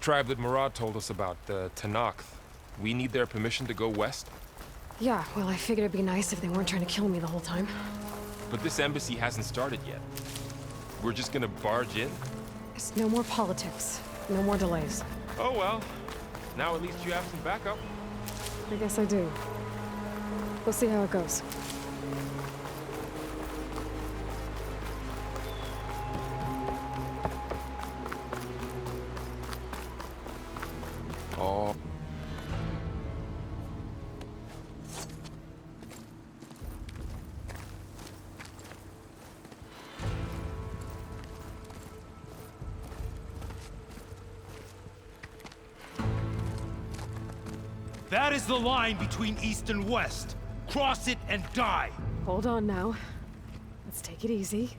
tribe that Murad told us about, the Tanakh. We need their permission to go west? Yeah, well, I figured it'd be nice if they weren't trying to kill me the whole time. But this embassy hasn't started yet. We're just gonna barge in? There's no more politics. No more delays. Oh well. Now at least you have some backup. I guess I do. We'll see how it goes. Oh. That is the line between East and West. Cross it and die. Hold on now. Let's take it easy.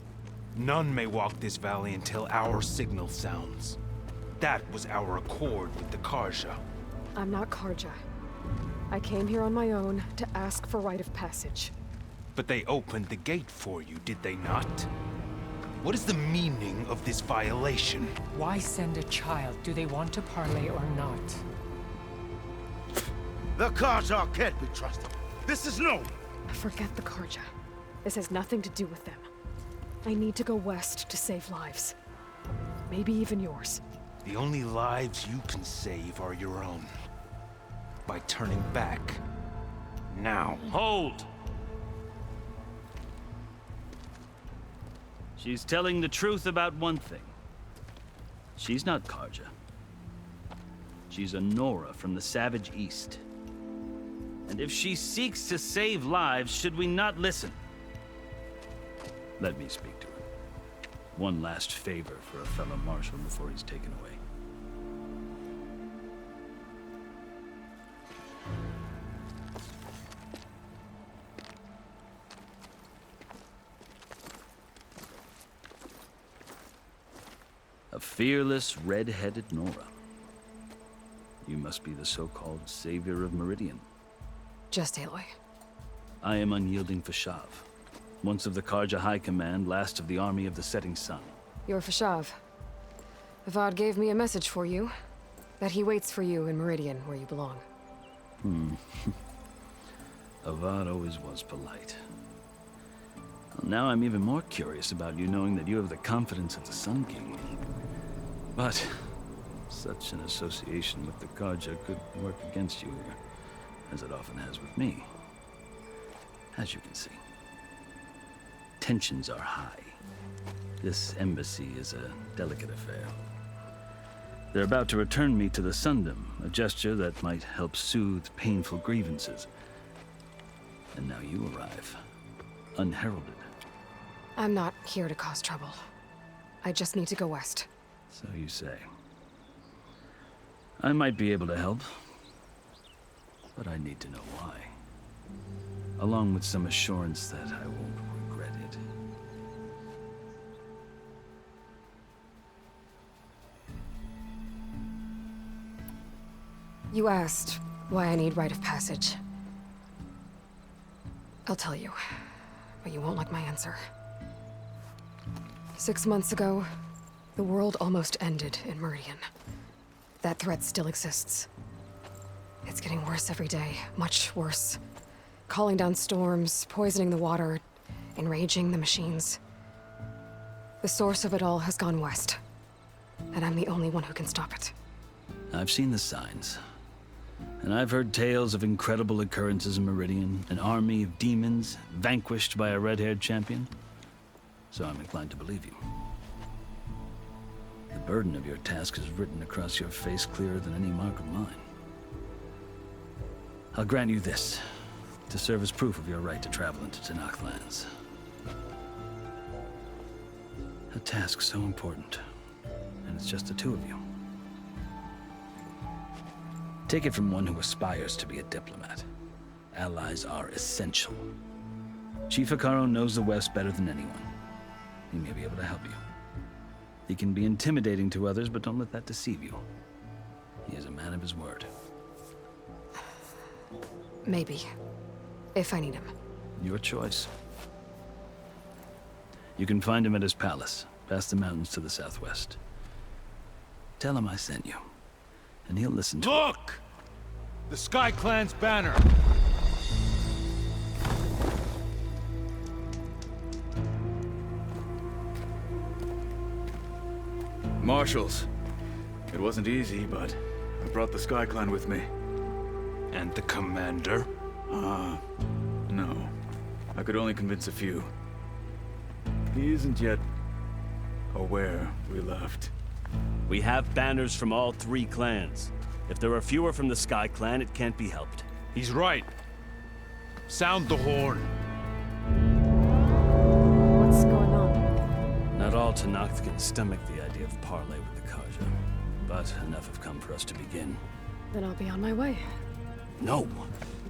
None may walk this valley until our signal sounds. That was our accord with the Karja. I'm not Karja. I came here on my own to ask for rite of passage. But they opened the gate for you, did they not? What is the meaning of this violation? Why send a child? Do they want to parley or not? The Karja can't be trusted. This is known. Forget the Karja. This has nothing to do with them. I need to go west to save lives. Maybe even yours. The only lives you can save are your own. By turning back. Now. Hold! She's telling the truth about one thing. She's not Karja. She's a Nora from the Savage East. And if she seeks to save lives, should we not listen? Let me speak to her. One last favor for a fellow marshal before he's taken away. A fearless, red-headed Nora. You must be the so-called savior of Meridian. Just Aloy. I am Unyielding Fashav, once of the Karja High Command, last of the army of the Setting Sun. You're Fashav. Avad gave me a message for you. That he waits for you in Meridian, where you belong. Avad always was polite. Well, now I'm even more curious about you knowing that you have the confidence of the Sun King. But such an association with the Karja could work against you here, as it often has with me. As you can see, tensions are high. This embassy is a delicate affair. They're about to return me to the Sundom, a gesture that might help soothe painful grievances. And now you arrive, unheralded. I'm not here to cause trouble. I just need to go west. So you say. I might be able to help, but I need to know why. Along with some assurance that I won't regret it. You asked why I need rite of passage. I'll tell you, but you won't like my answer. 6 months ago, the world almost ended in Meridian. That threat still exists. It's getting worse every day, much worse. Calling down storms, poisoning the water, enraging the machines. The source of it all has gone west, and I'm the only one who can stop it. I've seen the signs. And I've heard tales of incredible occurrences in Meridian, an army of demons vanquished by a red-haired champion. So I'm inclined to believe you. The burden of your task is written across your face clearer than any mark of mine. I'll grant you this, to serve as proof of your right to travel into Tanakh lands. A task so important, and it's just the two of you. Take it from one who aspires to be a diplomat. Allies are essential. Chief Hekarro knows the West better than anyone. He may be able to help you. He can be intimidating to others, but don't let that deceive you. He is a man of his word. Maybe. If I need him. Your choice. You can find him at his palace, past the mountains to the southwest. Tell him I sent you. and he'll listen to it. Look! The Sky Clan's banner. Marshals. It wasn't easy, but I brought the Sky Clan with me. And the commander? No. I could only convince a few. He isn't yet aware we left. We have banners from all 3 clans. If there are fewer from the Sky Clan, it can't be helped. He's right. Sound the horn. What's going on? Not all Tanakh can stomach the idea of parley with the Karja, but enough have come for us to begin. Then I'll be on my way. No!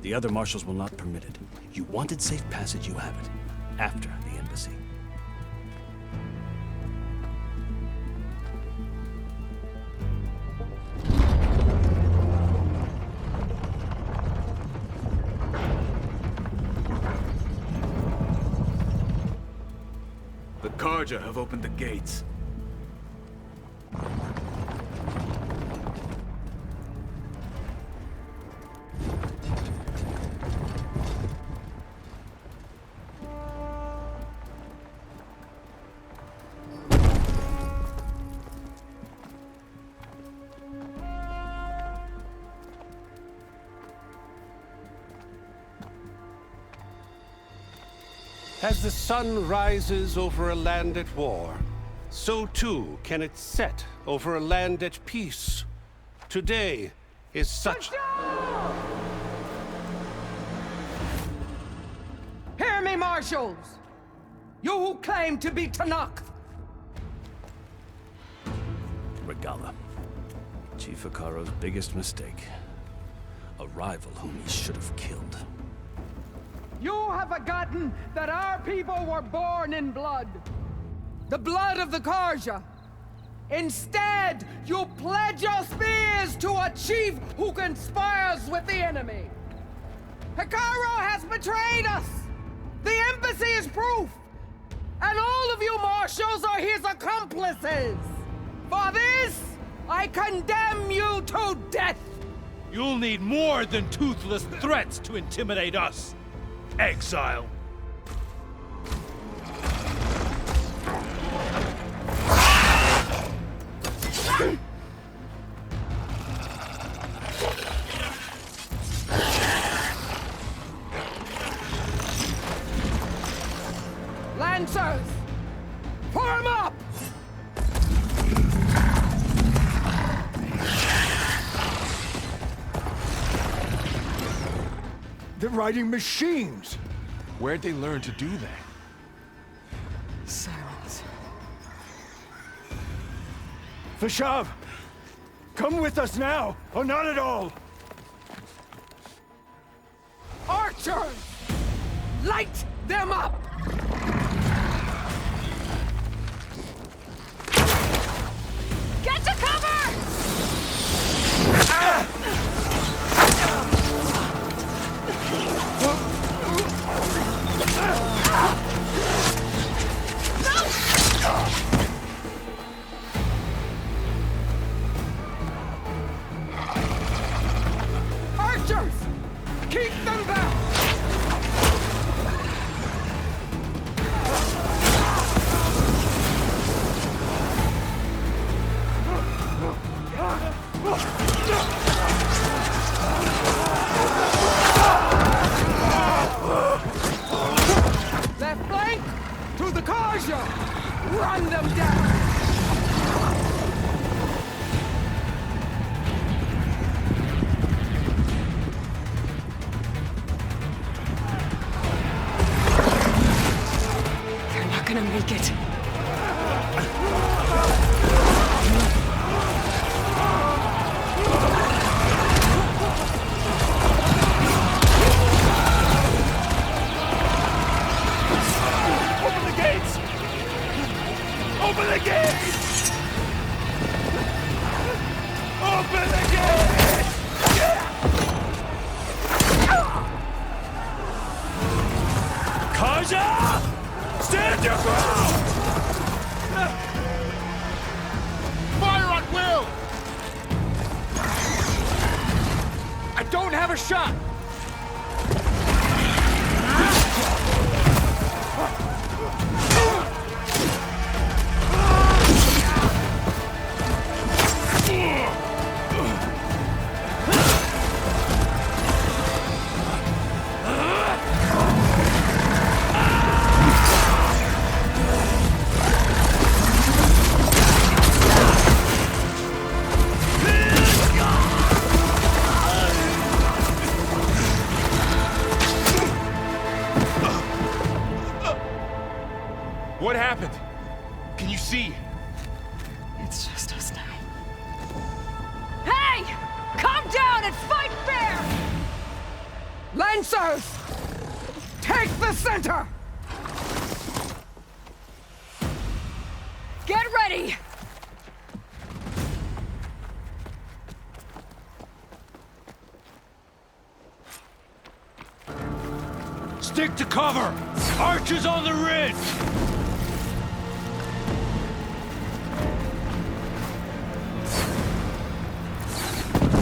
The other marshals will not permit it. You wanted safe passage, you have it. After the embassy. The Karja have opened the gates. As the sun rises over a land at war, so too can it set over a land at peace. Today is such... Hear me, marshals! You who claim to be Tanakh! Regala. Chief Hikaro's biggest mistake. A rival whom he should have killed. You have forgotten that our people were born in blood. The blood of the Karja. Instead, you pledge your spears to a chief who conspires with the enemy. Hikaro has betrayed us! The embassy is proof! And all of you marshals are his accomplices! For this, I condemn you to death! You'll need more than toothless threats to intimidate us. Exile. Lancers! Form up! They're riding machines! Where'd they learn to do that? Silence. Vashav! Come with us now, or not at all! Archers! Light them up! Get to cover! Archers! Keep them back! Left flank! To the Karja! Run them down! They're not gonna make it. Open the gates! Open the don't have a shot! What happened? Can you see? It's just us now. Hey! Calm down and fight fair! Lancers! Take the center! Get ready! Stick to cover! Archers on the ridge!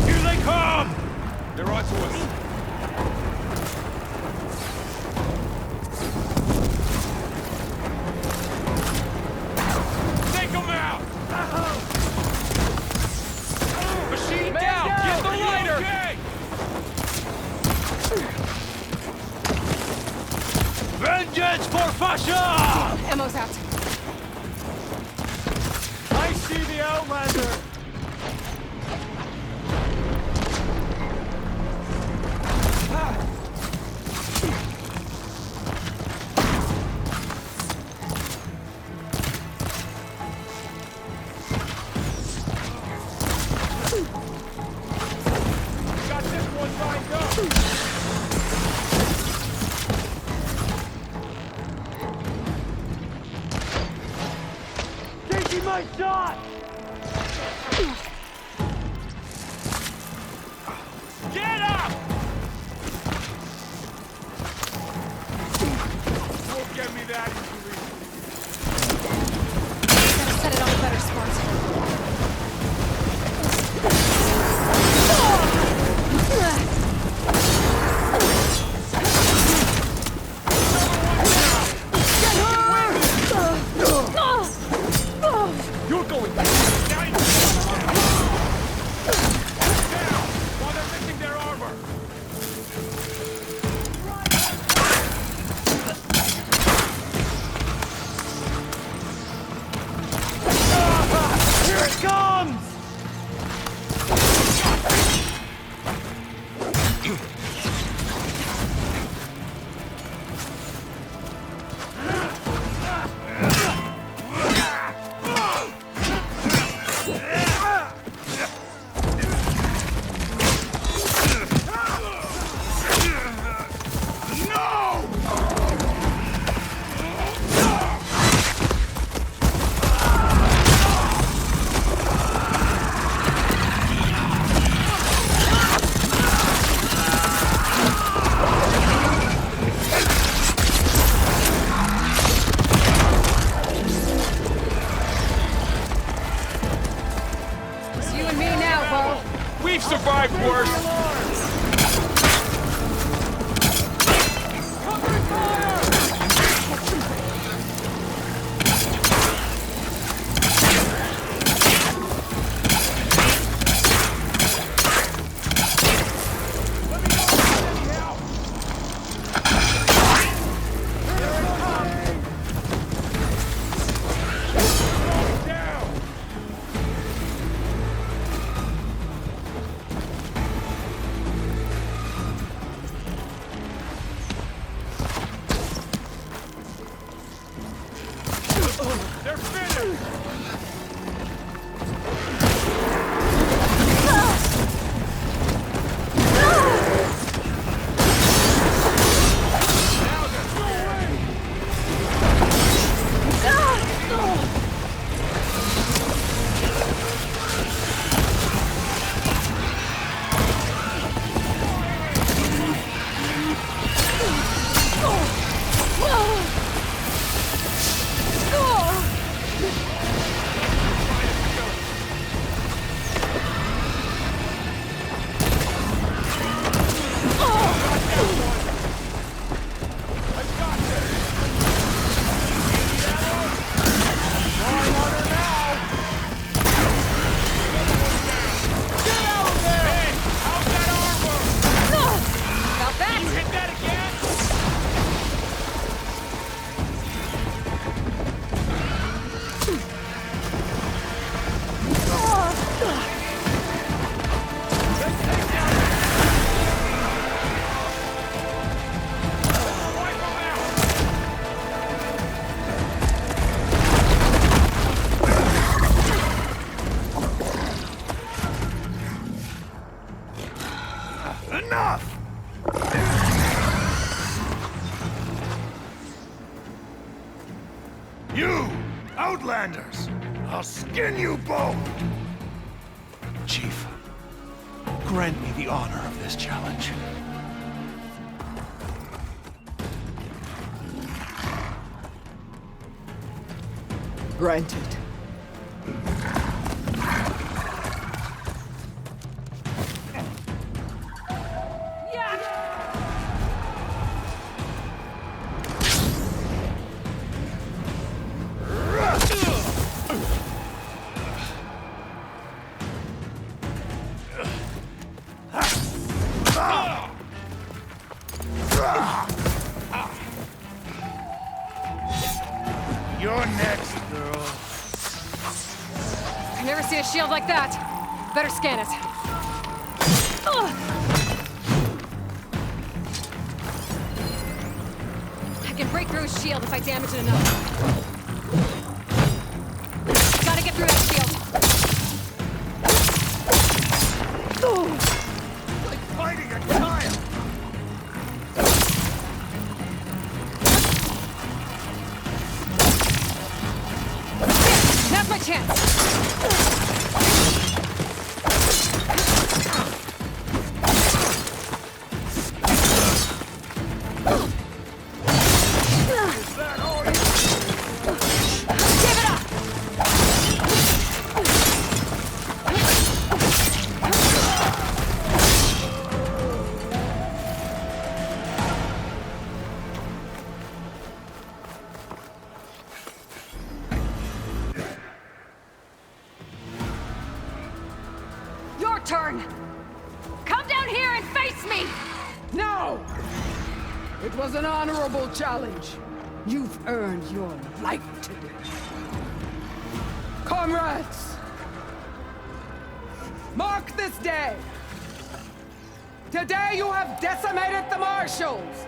Here they come! They're onto us. Take them out! Machine down! Get the lighter! Okay. Vengeance for Fasha! Ammo's out. I see the Outlander! Got this one lined up! Taking my shot! Get up! Won't get me that easily. Gotta set it on a better spot. You're going down while they're missing their armor. Here it comes! It's you and me now, Bo. We've survived worse. Enough! You, Outlanders! I'll skin you both! Chief, grant me the honor of this challenge. Granted. You're next, girl. I never see a shield like that. Better scan it. I can break through his shield if I damage it enough. Gotta get through that shield. Like fighting a child! Now's my chance. Give it up! Your turn! Come down here and face me! No! It was an honorable challenge. You've earned your life today. Comrades! Mark this day! Today you have decimated the Marshals!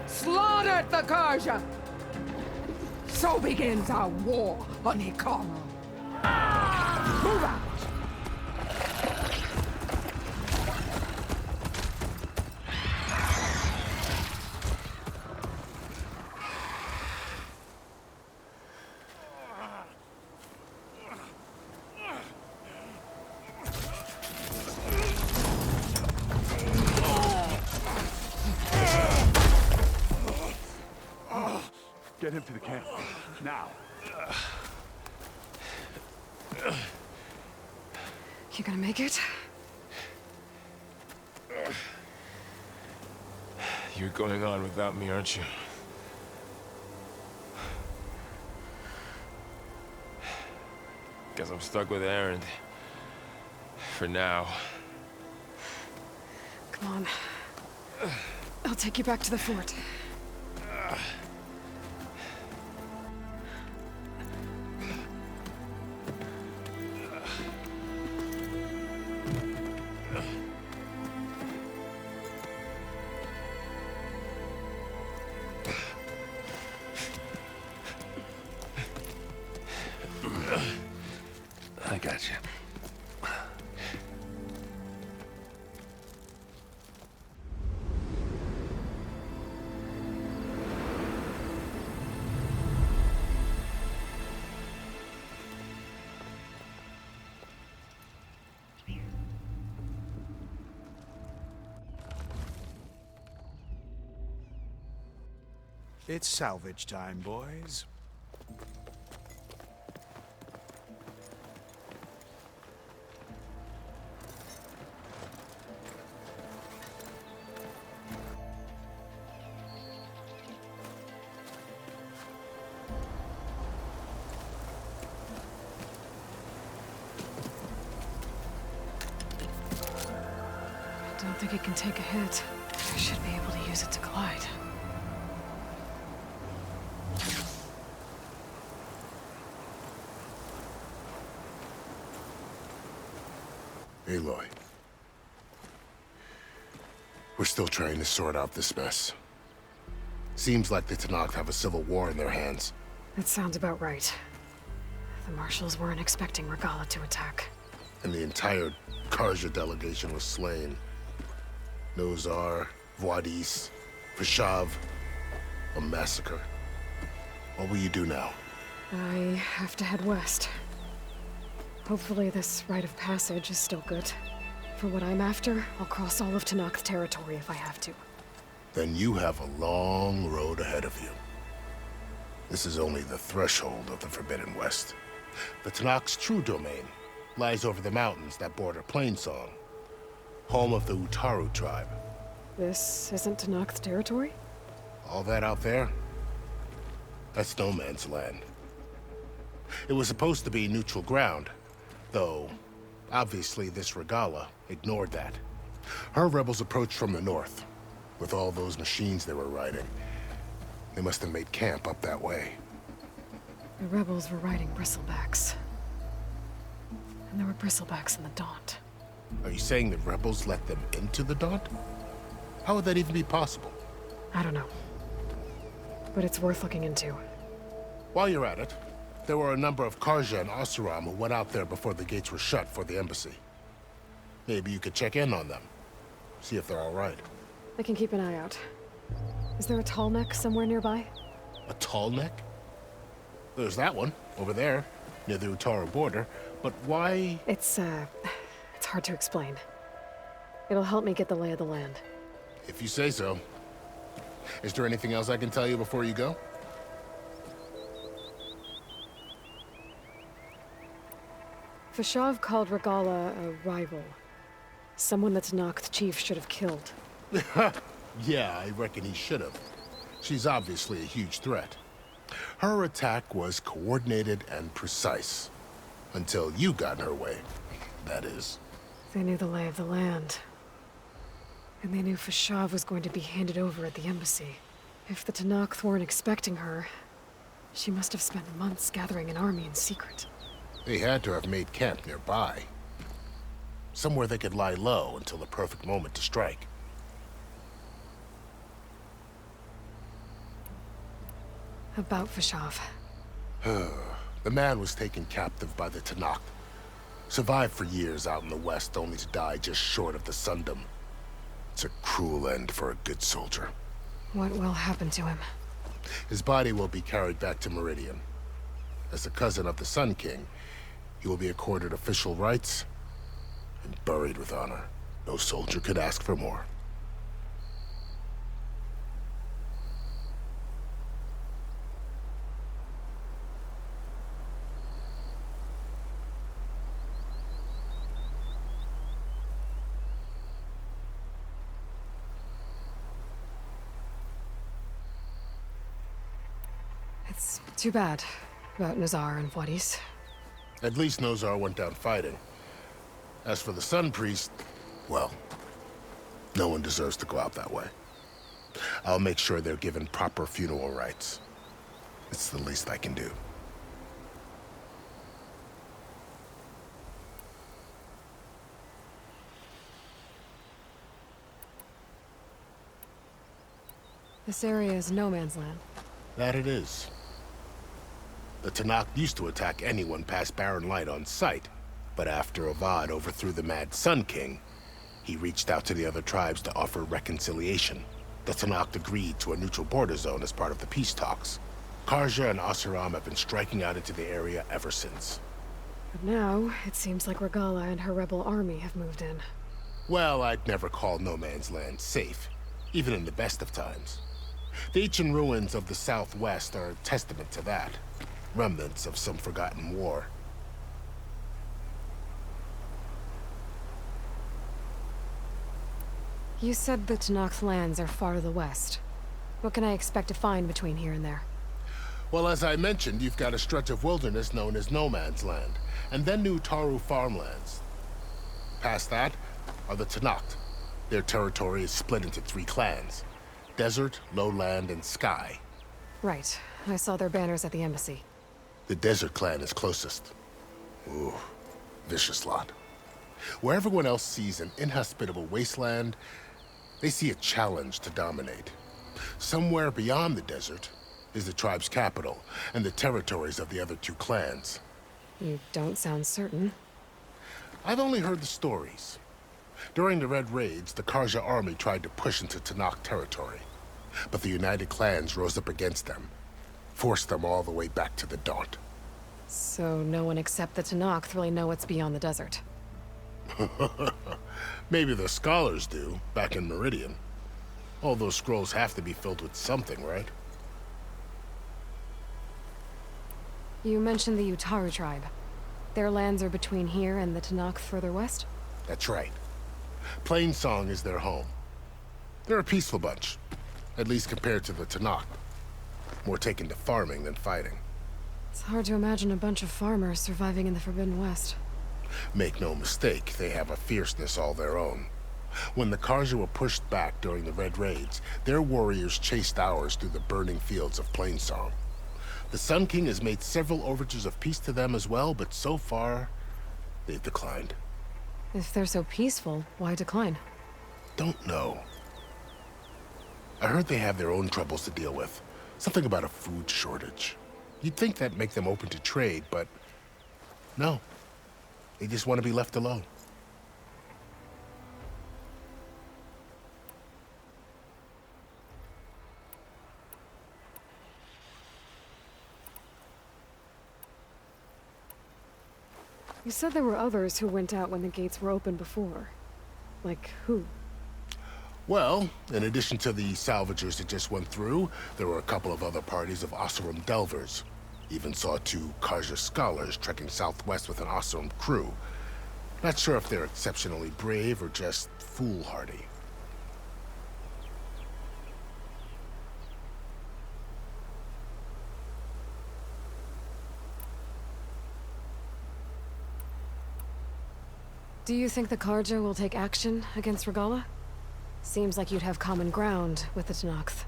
Slaughtered the Karja! So begins our war on Hikaru. Move out! Get him to the camp. Now. You gonna make it? You're going on without me, aren't you? Guess I'm stuck with Aaron. For now. Come on. I'll take you back to the fort. I got you. It's salvage time, boys. I don't think it can take a hit. I should be able to use it to glide. Aloy. We're still trying to sort out this mess. Seems like the Tenakth have a civil war in their hands. That sounds about right. The Marshals weren't expecting Regalla to attack. And the entire Karja delegation was slain. Nozar, Voidis, Vashav, a massacre. What will you do now? I have to head west. Hopefully this rite of passage is still good. For what I'm after, I'll cross all of Tenakth territory if I have to. Then you have a long road ahead of you. This is only the threshold of the Forbidden West. The Tenakth's true domain lies over the mountains that border Plainsong, home of the Utaru tribe. This isn't Tenakth territory? All that out there? That's no man's land. It was supposed to be neutral ground, though obviously this Regala ignored that. Her rebels approached from the north, with all those machines they were riding. They must have made camp up that way. The rebels were riding bristlebacks. And there were bristlebacks in the Daunt. Are you saying the rebels let them into the Daunt? How would that even be possible? I don't know. But it's worth looking into. While you're at it, there were a number of Karja and Oseram who went out there before the gates were shut for the embassy. Maybe you could check in on them. See if they're all right. I can keep an eye out. Is there a tall neck somewhere nearby? A tall neck? There's that one, over there, near the Utaru border. But why? It's hard to explain. It'll help me get the lay of the land. If you say so. Is there anything else I can tell you before you go? Vashav called Regala a rival. Someone the Tenakth chief should have killed. Yeah, I reckon he should have. She's obviously a huge threat. Her attack was coordinated and precise. Until you got in her way, that is. They knew the lay of the land. And they knew Vashav was going to be handed over at the embassy. If the Tenakth weren't expecting her, she must have spent months gathering an army in secret. They had to have made camp nearby. Somewhere they could lie low until the perfect moment to strike. About Vashav. The man was taken captive by the Tenakth. Survived for years out in the west, only to die just short of the Sundom. It's a cruel end for a good soldier. What will happen to him? His body will be carried back to Meridian. As a cousin of the Sun King, he will be accorded official rights and buried with honor. No soldier could ask for more. It's too bad about Nazar and Voidis. At least Nozar went down fighting. As for the Sun Priest, well, no one deserves to go out that way. I'll make sure they're given proper funeral rites. It's the least I can do. This area is no man's land. That it is. The Tenakth used to attack anyone past Barren Light on sight, but after Avad overthrew the Mad Sun King, he reached out to the other tribes to offer reconciliation. The Tenakth agreed to a neutral border zone as part of the peace talks. Karja and Oseram have been striking out into the area ever since. But now, it seems like Regala and her rebel army have moved in. Well, I'd never call no man's land safe, even in the best of times. The ancient ruins of the Southwest are a testament to that. Remnants of some forgotten war. You said the Tenakth lands are far to the west. What can I expect to find between here and there? Well, as I mentioned, you've got a stretch of wilderness known as No Man's Land, and then New Taru farmlands. Past that are the Tenakth. Their territory is split into 3 clans: Desert, Lowland, and Sky. Right. I saw their banners at the embassy. The Desert clan is closest. Ooh, vicious lot. Where everyone else sees an inhospitable wasteland, they see a challenge to dominate. Somewhere beyond the desert is the tribe's capital and the territories of the other 2 clans. You don't sound certain. I've only heard the stories. During the Red Raids, the Karja army tried to push into Tanakh territory, but the United Clans rose up against them, forced them all the way back to the Daunt. So no one except the Tanakh really know what's beyond the desert. Maybe the scholars do, back in Meridian. All those scrolls have to be filled with something, right? You mentioned the Utaru tribe. Their lands are between here and the Tanakh further west? That's right. Plainsong is their home. They're a peaceful bunch, at least compared to the Tanakh. More taken to farming than fighting. It's hard to imagine a bunch of farmers surviving in the Forbidden West. Make no mistake, they have a fierceness all their own. When the Karja were pushed back during the Red Raids, their warriors chased ours through the burning fields of Plainsong. The Sun King has made several overtures of peace to them as well, but so far, they've declined. If they're so peaceful, why decline? Don't know. I heard they have their own troubles to deal with. Something about a food shortage. You'd think that'd make them open to trade, but no. They just want to be left alone. You said there were others who went out when the gates were open before. Like who? Well, in addition to the salvagers that just went through, there were a couple of other parties of Oseram delvers. Even saw 2 Karja scholars trekking southwest with an Oseram crew. Not sure if they're exceptionally brave or just foolhardy. Do you think the Karja will take action against Regala? Seems like you'd have common ground with the Tanakh.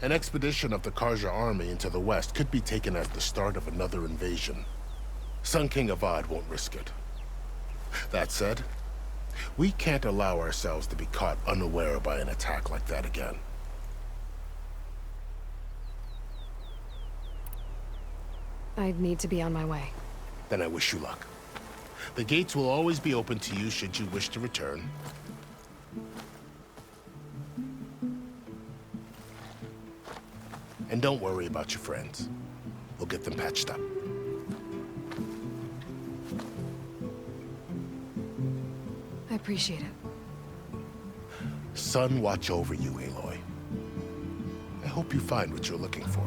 An expedition of the Karja army into the west could be taken as the start of another invasion. Sun King Avad won't risk it. That said, we can't allow ourselves to be caught unaware by an attack like that again. I'd need to be on my way. Then I wish you luck. The gates will always be open to you should you wish to return. And don't worry about your friends. We'll get them patched up. I appreciate it. Sun watch over you, Aloy. I hope you find what you're looking for.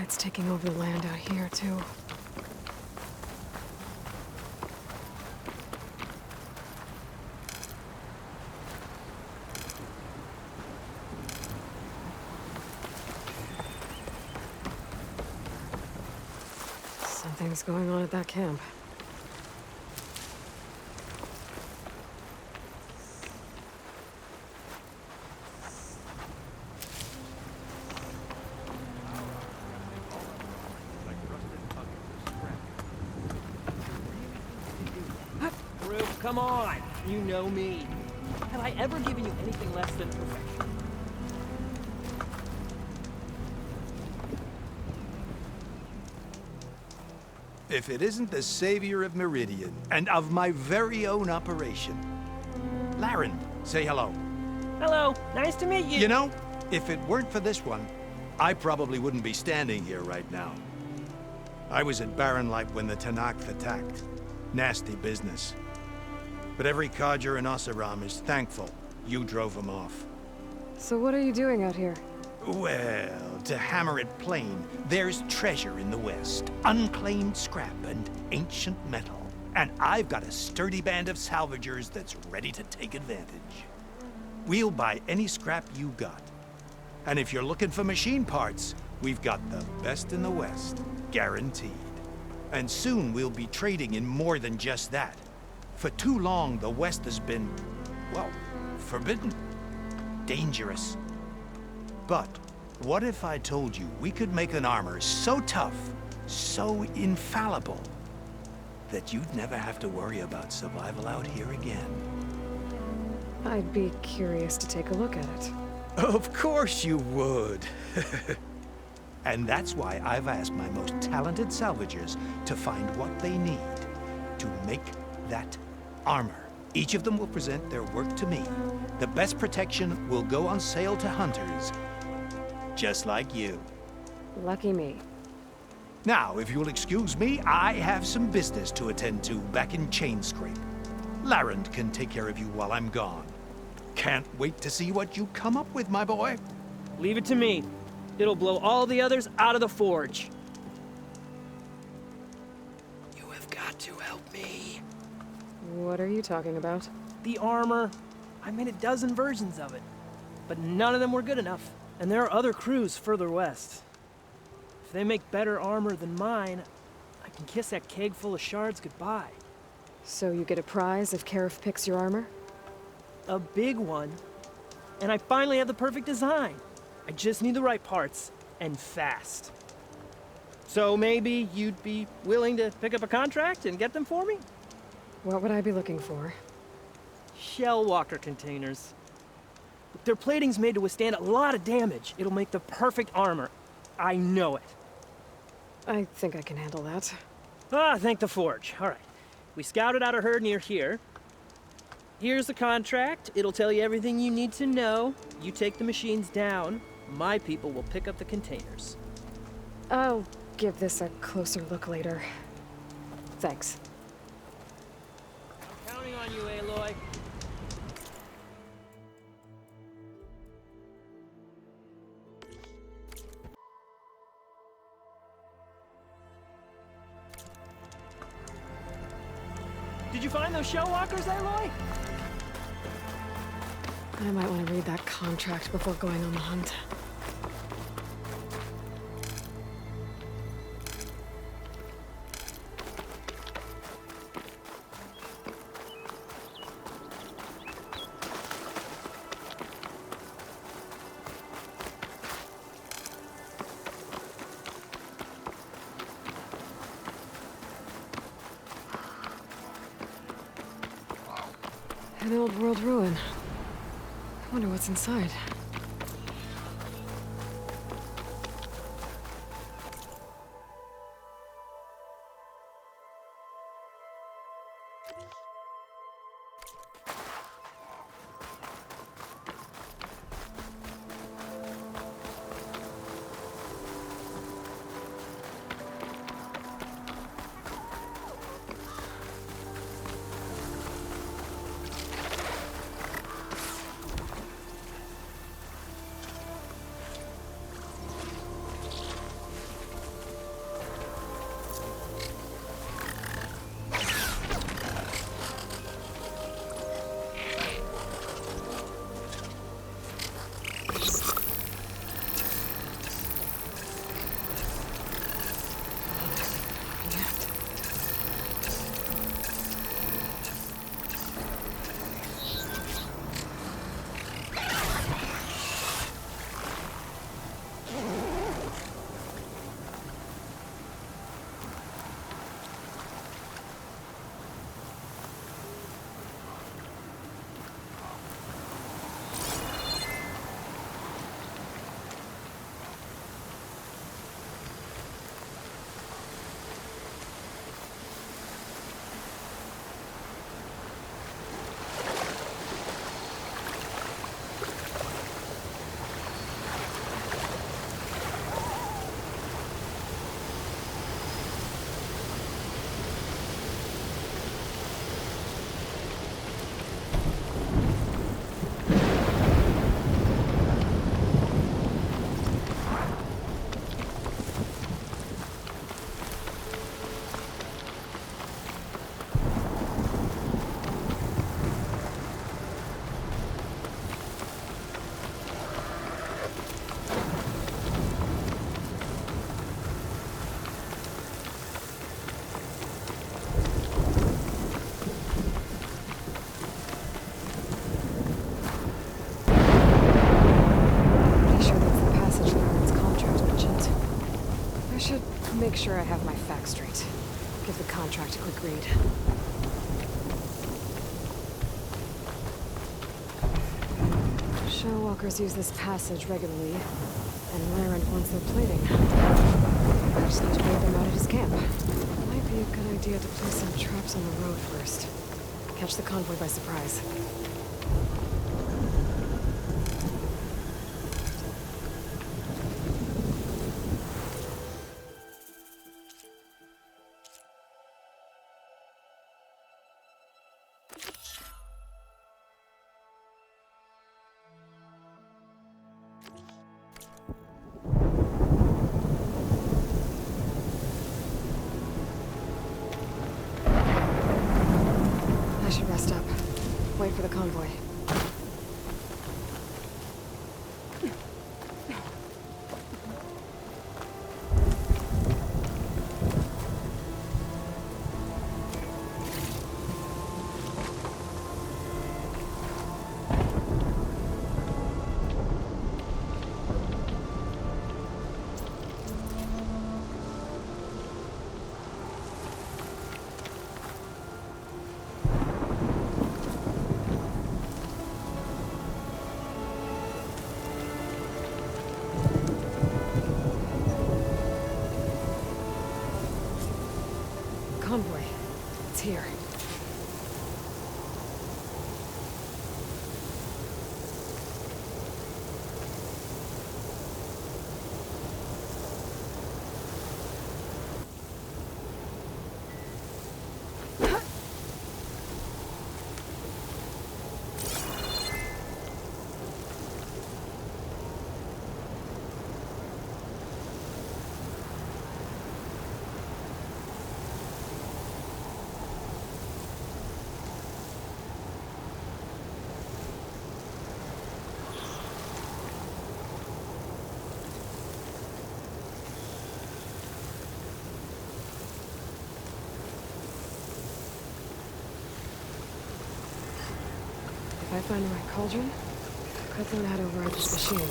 It's taking over the land out here, too. Something's going on at that camp. Come on, you know me. Have I ever given you anything less than perfection? If it isn't the savior of Meridian, and of my very own operation, Laren, say hello. Hello, nice to meet you. You know, if it weren't for this one, I probably wouldn't be standing here right now. I was at Barren Light when the Tanakh attacked. Nasty business. But every Codger in Oseram is thankful you drove them off. So what are you doing out here? Well, to hammer it plain, there's treasure in the West. Unclaimed scrap and ancient metal. And I've got a sturdy band of salvagers that's ready to take advantage. We'll buy any scrap you got. And if you're looking for machine parts, we've got the best in the West, guaranteed. And soon we'll be trading in more than just that. For too long, the West has been, well, forbidden. Dangerous. But what if I told you we could make an armor so tough, so infallible, that you'd never have to worry about survival out here again? I'd be curious to take a look at it. Of course you would. And that's why I've asked my most talented salvagers to find what they need to make that armor. Each of them will present their work to me. The best protection will go on sale to hunters, just like you. Lucky me. Now, if you'll excuse me, I have some business to attend to back in Chainscrape. Laren can take care of you while I'm gone. Can't wait to see what you come up with, my boy. Leave it to me. It'll blow all the others out of the forge. You have got to help me. What are you talking about? The armor. I made a dozen versions of it, but none of them were good enough. And there are other crews further west. If they make better armor than mine, I can kiss that keg full of shards goodbye. So you get a prize if Karif picks your armor? A big one. And I finally have the perfect design. I just need the right parts, and fast. So maybe you'd be willing to pick up a contract and get them for me? What would I be looking for? Shell walker containers. Their plating's made to withstand a lot of damage. It'll make the perfect armor. I know it. I think I can handle that. Ah, thank the forge. All right. We scouted out a herd near here. Here's the contract. It'll tell you everything you need to know. You take the machines down. My people will pick up the containers. I'll give this a closer look later. Thanks. I'm counting on you, Aloy. Did you find those shell walkers, Aloy? I might want to read that contract before going on the hunt. An old world ruin. I wonder what's inside. make sure I have my facts straight. Give the contract a quick read. Showwalkers use this passage regularly, and Laren wants their plating. I just need to wait them out at his camp. Might be a good idea to place some traps on the road first. Catch the convoy by surprise. I should rest up. Wait for the convoy. Convoy. It's here. If I find the right cauldron, could learn how to override this machine.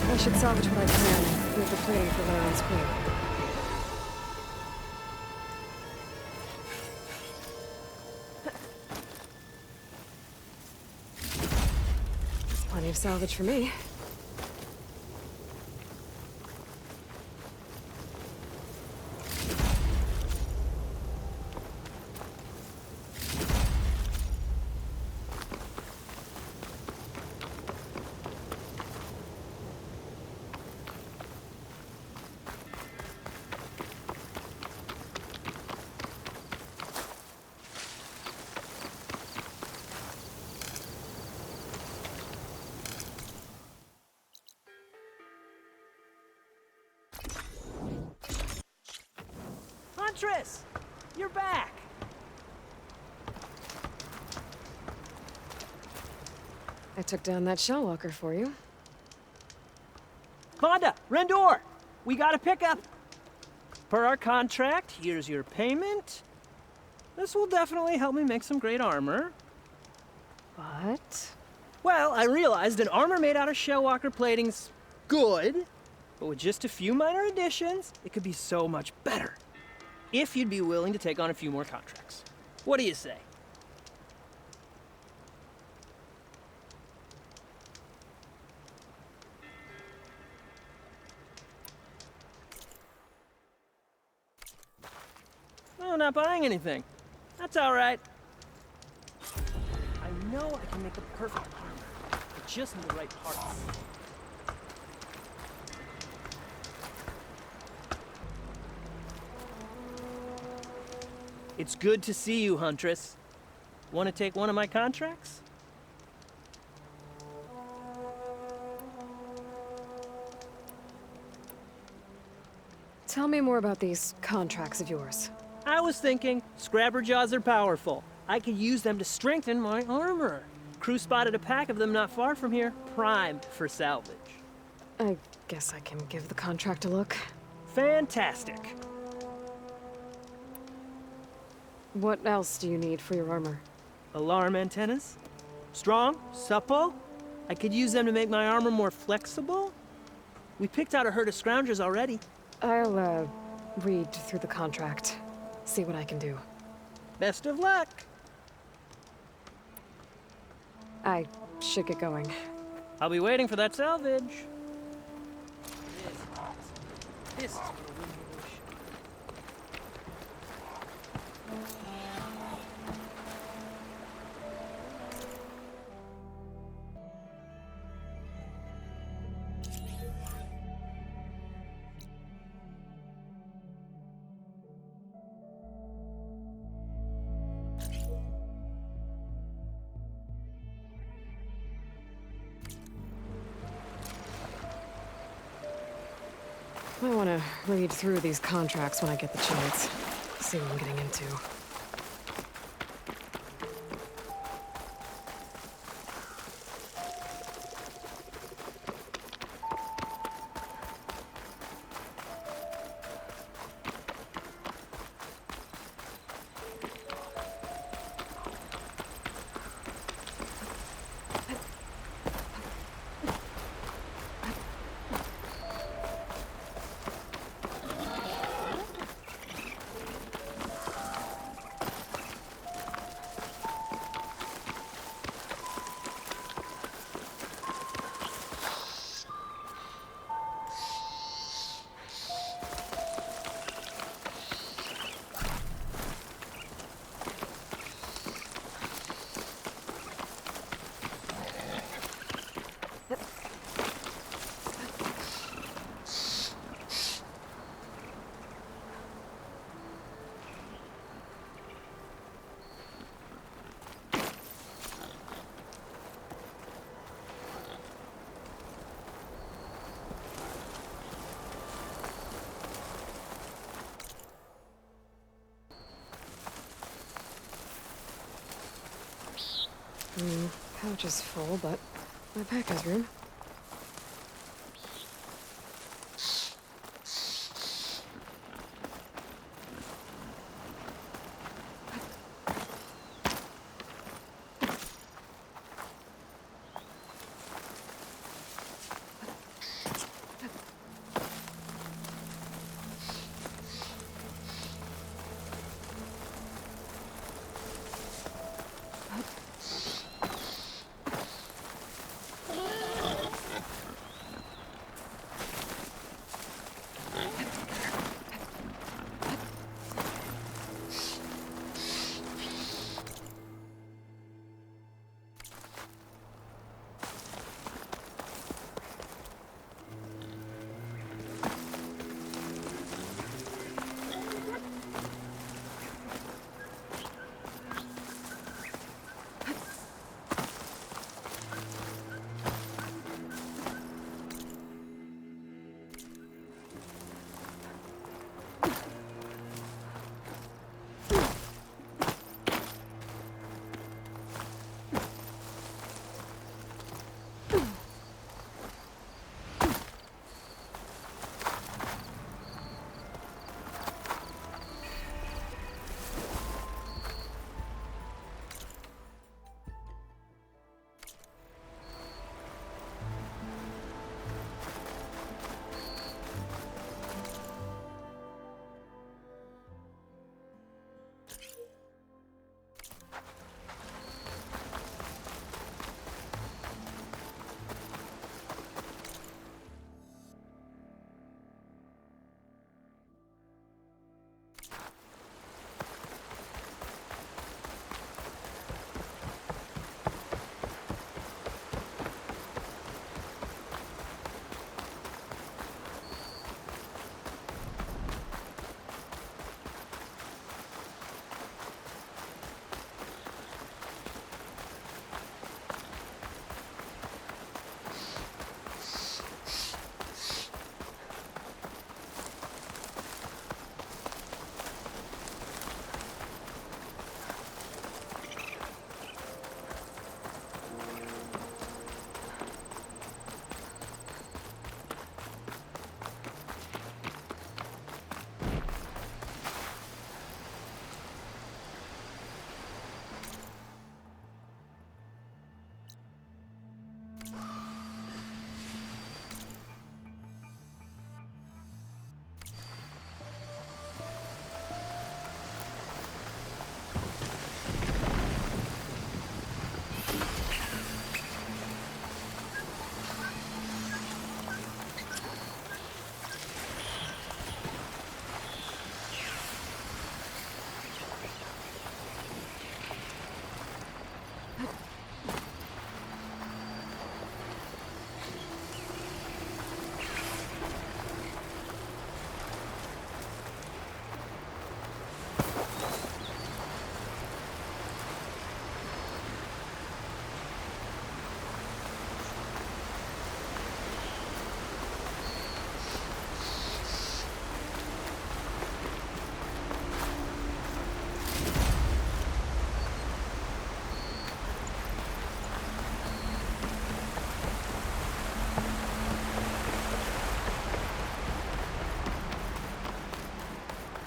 I should salvage what I can, move the plating for Laren's crew. Plenty of salvage for me. Huntress! You're back! I took down that shell walker for you. Vonda, Rendor! We got a pickup! Per our contract, here's your payment. This will definitely help me make some great armor. What? Well, I realized an armor made out of shellwalker plating's good, but with just a few minor additions, it could be so much better. If you'd be willing to take on a few more contracts. What do you say? Oh, not buying anything. That's all right. I know I can make the perfect armor. I just need the right parts. It's good to see you, Huntress. Want to take one of my contracts? Tell me more about these contracts of yours. I was thinking, Scrabber Jaws are powerful. I could use them to strengthen my armor. Crew spotted a pack of them not far from here, primed for salvage. I guess I can give the contract a look. Fantastic. What else do you need for your armor? Alarm antennas? Strong, supple. I could use them to make my armor more flexible. We picked out a herd of scroungers already. I'll, read through the contract. See what I can do. Best of luck. I should get going. I'll be waiting for that salvage. This is gonna win me this shit. I want to read through these contracts when I get the chance. See what I'm getting into. Pouch is full, but my pack has room.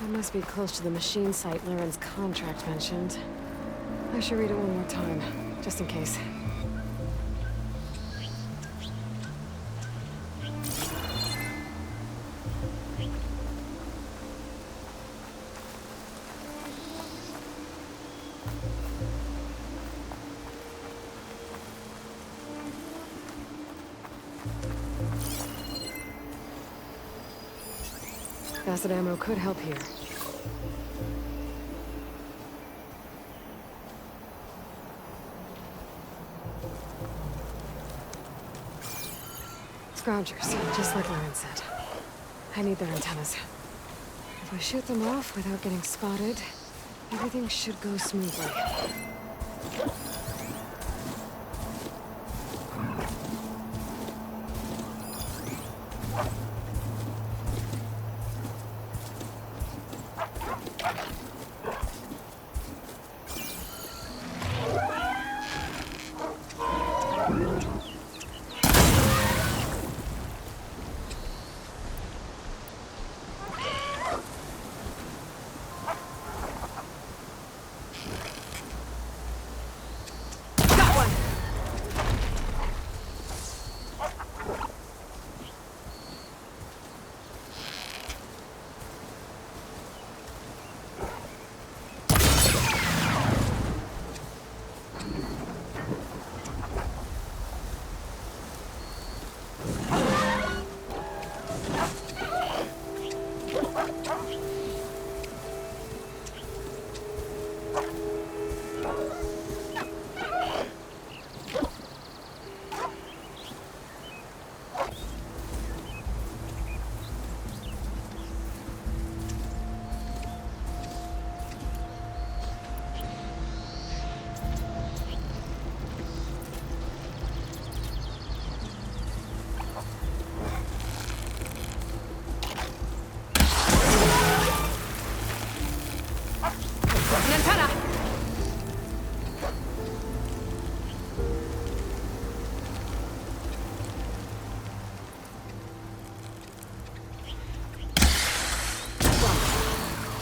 That must be close to the machine site Laren's contract mentioned. I should read it one more time, just in case. Acid ammo could help here. Scroungers, just like Lauren said. I need their antennas. If I shoot them off without getting spotted, everything should go smoothly.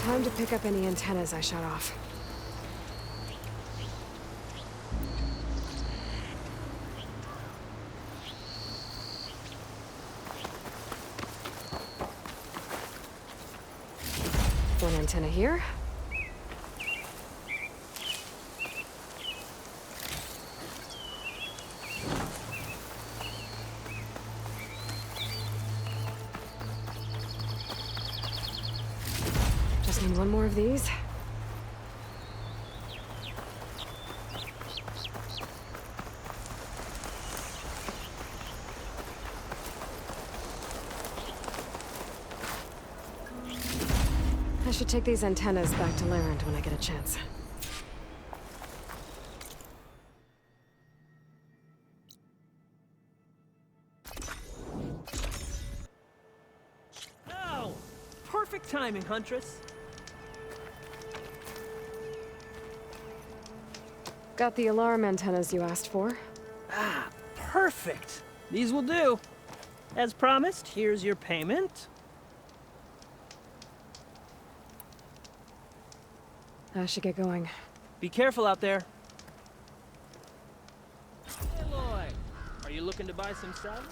Time to pick up any antennas I shot off. One antenna here. Just need one more of these. I should take these antennas back to Larend when I get a chance. Oh! Perfect timing, Huntress. Got the alarm antennas you asked for. Ah, perfect. These will do. As promised, here's your payment. I should get going. Be careful out there. Hey, Lloyd. Are you looking to buy some salvage?